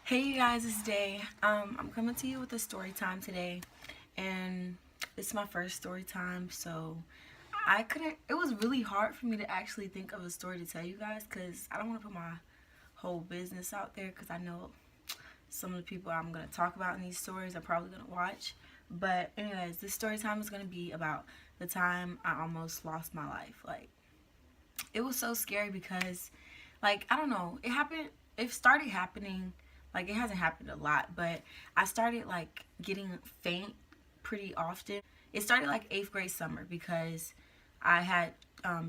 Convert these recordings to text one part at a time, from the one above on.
Hey you guys, it's Day. I'm coming to you with a story time today, and it's my first story time, so it was really hard for me to actually think of a story to tell you guys because I don't want to put my whole business out there because I know some of the people I'm going to talk about in these stories are probably going to watch. But anyways, this story time is going to be about the time I almost lost my life. Like, it was so scary because, like, I don't know, it started happening. Like, it hasn't happened a lot, but I started like getting faint pretty often. It started like 8th grade summer because I had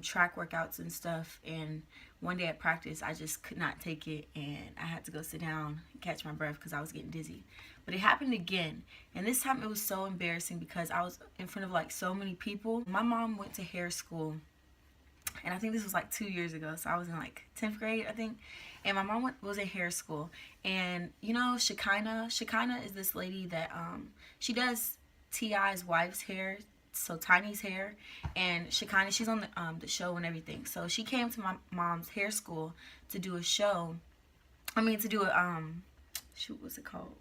track workouts and stuff, and one day at practice I just could not take it and I had to go sit down and catch my breath because I was getting dizzy. But it happened again, and this time it was so embarrassing because I was in front of like so many people. My mom went to hair school, and I think this was like 2 years ago. So I was in like 10th grade, I think. And my mom was in hair school. And you know, Shekinah is this lady that she does T.I.'s wife's hair, so Tiny's hair. And Shekinah, she's on the show and everything. So she came to my mom's hair school to do a show. I mean, to do a shoot, what's it called?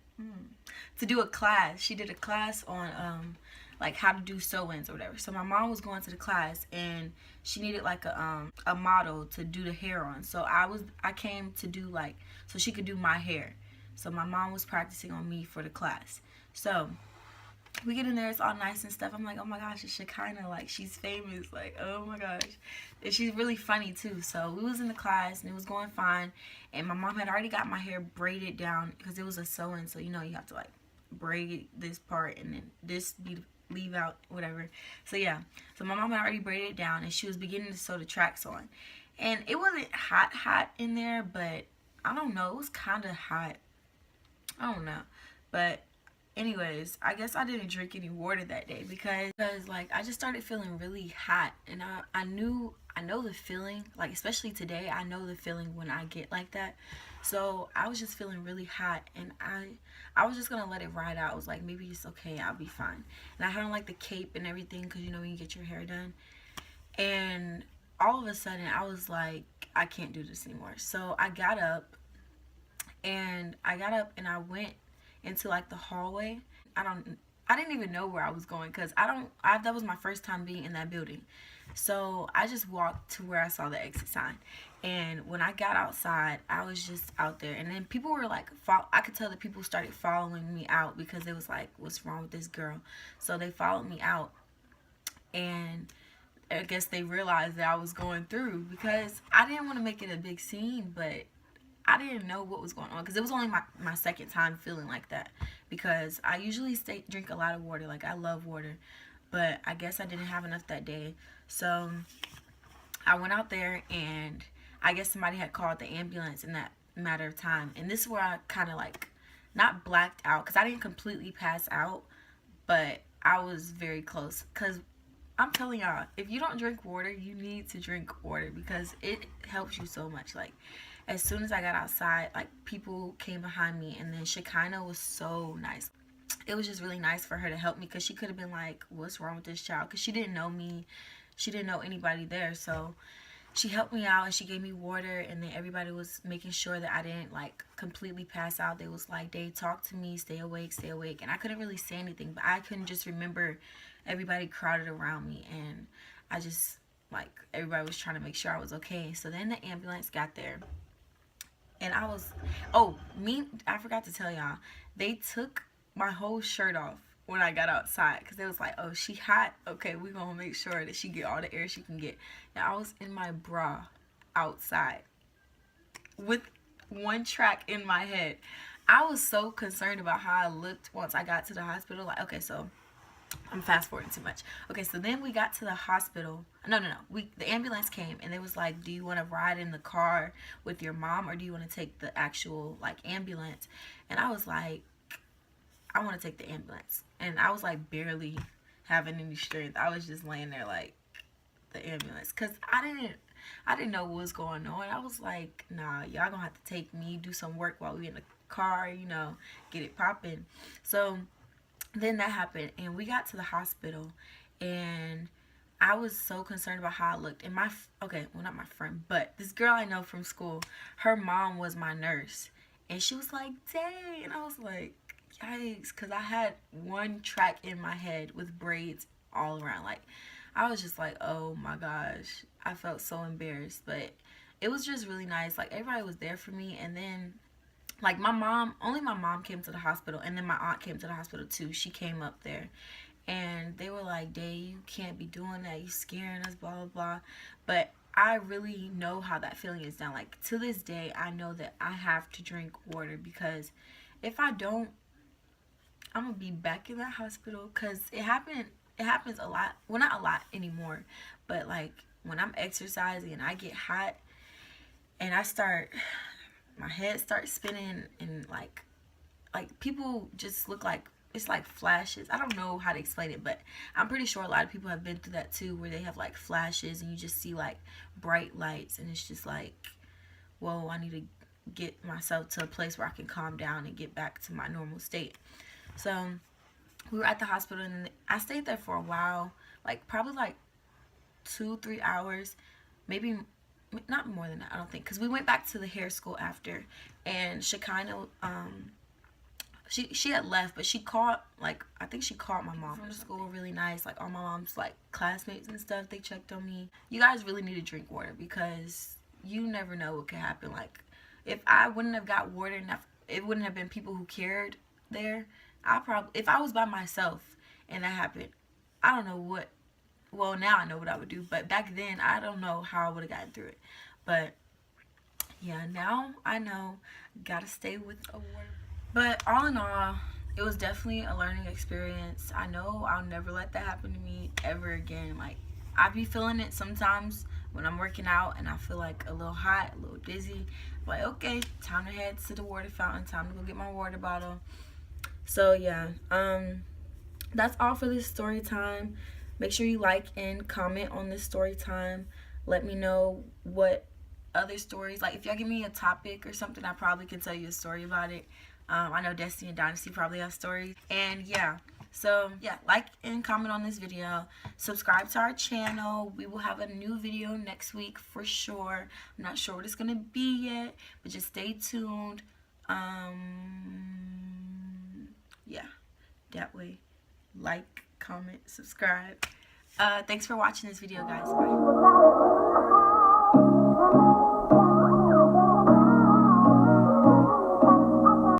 To do a class. She did a class on like how to do sew-ins or whatever. So my mom was going to the class and she needed like a model to do the hair on. So I came to do like so she could do my hair. So my mom was practicing on me for the class. So we get in there, it's all nice and stuff. I'm like, oh my gosh, it's Shekinah, like she's famous, like oh my gosh. And she's really funny too. So we was in the class and it was going fine. And my mom had already got my hair braided down because it was a sew-in, so you know you have to like braid this part and then this be leave out whatever. So yeah, so my mom had already braided it down and she was beginning to sew the tracks on. And it wasn't hot in there, but I don't know, it was kind of hot. I don't know. But anyways, I guess I didn't drink any water that day because like I just started feeling really hot, and I know the feeling, like especially today I know the feeling when I get like that. So I was just feeling really hot, and I was just gonna let it ride out. I was like, maybe it's okay, I'll be fine. And I had on like the cape and everything because you know when you get your hair done, and all of a sudden I was like, I can't do this anymore. So I got up and I went into like the hallway. I didn't even know where I was going because that was my first time being in that building. So I just walked to where I saw the exit sign. And when I got outside, I was just out there. And then people were like, I could tell that people started following me out because it was like, what's wrong with this girl? So they followed me out. And I guess they realized that I was going through because I didn't want to make it a big scene, but I didn't know what was going on because it was only my second time feeling like that because I usually drink a lot of water. Like, I love water, but I guess I didn't have enough that day. So I went out there and I guess somebody had called the ambulance in that matter of time. And this is where I kind of like not blacked out because I didn't completely pass out, but I was very close because I'm telling y'all, if you don't drink water, you need to drink water because it helps you so much. Like, as soon as I got outside, like, people came behind me, and then Shekinah was so nice. It was just really nice for her to help me because she could have been like, what's wrong with this child? Because she didn't know me. She didn't know anybody there. So she helped me out and she gave me water, and then everybody was making sure that I didn't like completely pass out. They was like, they talked to me, stay awake, stay awake. And I couldn't really say anything, but I couldn't just remember everybody crowded around me, and I just like everybody was trying to make sure I was okay. So then the ambulance got there, and I forgot to tell y'all, they took my whole shirt off when I got outside because they was like, oh, she hot, okay, we gonna make sure that she get all the air she can get. And I was in my bra outside with one track in my head. I was so concerned about how I looked once I got to the hospital. Like, okay, so I'm fast forwarding too much. Okay, so then we got to the hospital. No. The ambulance came and they was like, do you want to ride in the car with your mom or do you want to take the actual like ambulance? And I was like, I want to take the ambulance. And I was like barely having any strength. I was just laying there like, the ambulance, because I didn't know what was going on. I was like, nah, y'all gonna have to take me, do some work while we in the car, you know, get it popping. So then that happened and we got to the hospital, and I was so concerned about how I looked. And okay, well, not my friend, but this girl I know from school, her mom was my nurse. And she was like, dang. And I was like, yikes. Because I had one track in my head with braids all around. Like, I was just like, oh my gosh. I felt so embarrassed. But it was just really nice. Like, everybody was there for me. And then, like, only my mom came to the hospital. And then my aunt came to the hospital too. She came up there. And they were like, Day, you can't be doing that. You scaring us, blah, blah, blah. But I really know how that feeling is now. Like, to this day, I know that I have to drink water, because if I don't, I'm going to be back in that hospital, because it happens a lot. Well, not a lot anymore, but like when I'm exercising and I get hot and my head starts spinning, and like people just look like, it's like flashes. I don't know how to explain it, but I'm pretty sure a lot of people have been through that too, where they have like flashes and you just see like bright lights, and it's just like, whoa, I need to get myself to a place where I can calm down and get back to my normal state. So we were at the hospital, and I stayed there for a while, like probably like 2-3 hours, maybe not more than that, I don't think, because we went back to the hair school after, and Shekinah, she had left, but she called, like, I think she called my mom from the school. Really nice. Like, all my mom's like classmates and stuff, they checked on me. You guys really need to drink water, because you never know what could happen. Like, if I wouldn't have got water, and it wouldn't have been people who cared there, if I was by myself and that happened, I don't know what, well, now I know what I would do, but back then I don't know how I would have gotten through it. But yeah, now I know, gotta stay with a water. But all in all, it was definitely a learning experience. I know I'll never let that happen to me ever again. Like, I be feeling it sometimes when I'm working out and I feel like a little hot, a little dizzy. Like, okay, time to head to the water fountain, time to go get my water bottle. So yeah, that's all for this story time. Make sure you like and comment on this story time. Let me know what other stories, like if y'all give me a topic or something, I probably can tell you a story about it. I know Destiny and Dynasty probably have stories. And yeah, so yeah, like and comment on this video. Subscribe to our channel. We will have a new video next week for sure. I'm not sure what it's gonna be yet, but just stay tuned. Yeah, that way. Like, comment, subscribe. Thanks for watching this video, guys. Bye.